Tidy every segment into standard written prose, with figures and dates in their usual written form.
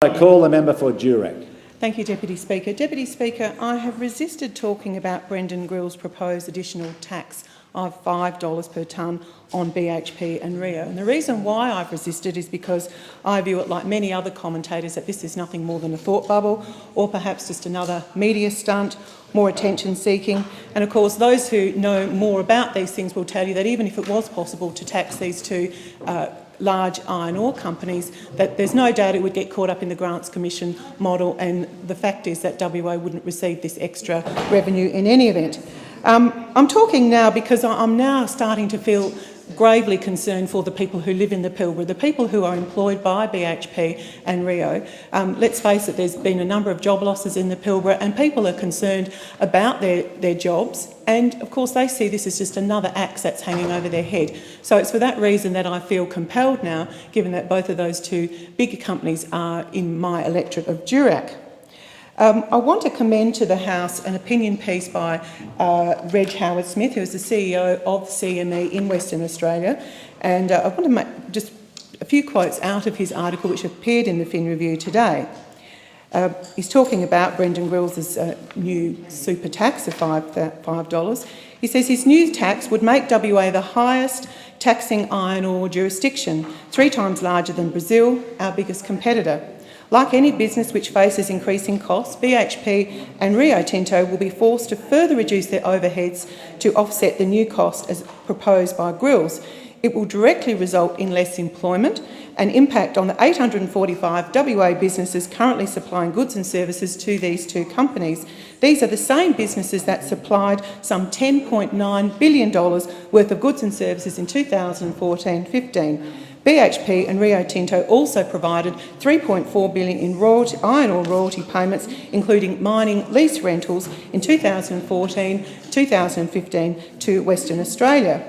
I call the member for Durack. Thank you, Deputy Speaker. Deputy Speaker, I have resisted talking about Brendan Grill's proposed additional tax of $5 per tonne on BHP and Rio. And the reason why I've resisted is because I view it, like many other commentators, that this is nothing more than a thought bubble or perhaps just another media stunt, more attention-seeking. And of course, those who know more about these things will tell you that even if it was possible to tax these two large iron ore companies, that there's no doubt it would get caught up in the Grants Commission model, and the fact is that WA wouldn't receive this extra revenue in any event. I'm talking now because I'm now starting to feel gravely concerned for the people who live in the Pilbara, the people who are employed by BHP and Rio. Let's face it, there's been a number of job losses in the Pilbara and people are concerned about their jobs, and of course they see this as just another axe that's hanging over their head. So it's for that reason that I feel compelled now, given that both of those two bigger companies are in my electorate of Durack. I want to commend to the House an opinion piece by Reg Howard-Smith, who is the CEO of CME in Western Australia, and I want to make just a few quotes out of his article which appeared in the Fin Review today. He's talking about Brendan Grill's new super tax of $5. He says his new tax would make WA the highest taxing iron ore jurisdiction, 3 times larger than Brazil, our biggest competitor. Like any business which faces increasing costs, BHP and Rio Tinto will be forced to further reduce their overheads to offset the new cost as proposed by Grills. It will directly result in less employment and impact on the 845 WA businesses currently supplying goods and services to these two companies. These are the same businesses that supplied some $10.9 billion worth of goods and services in 2014-15. BHP and Rio Tinto also provided $3.4 billion in iron ore royalty payments, including mining lease rentals in 2014-2015 to Western Australia.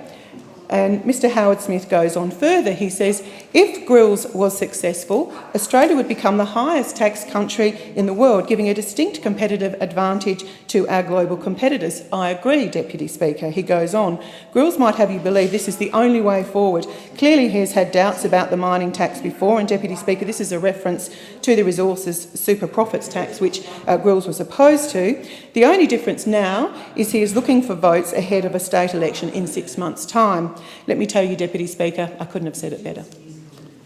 And Mr Howard-Smith goes on further. He says, if Grills was successful, Australia would become the highest tax country in the world, giving a distinct competitive advantage to our global competitors. I agree, Deputy Speaker. He goes on, Grills might have you believe this is the only way forward. Clearly he has had doubts about the mining tax before, and Deputy Speaker, this is a reference to the resources super profits tax which Grills was opposed to. The only difference now is he is looking for votes ahead of a state election in 6 months' time. Let me tell you, Deputy Speaker, I couldn't have said it better.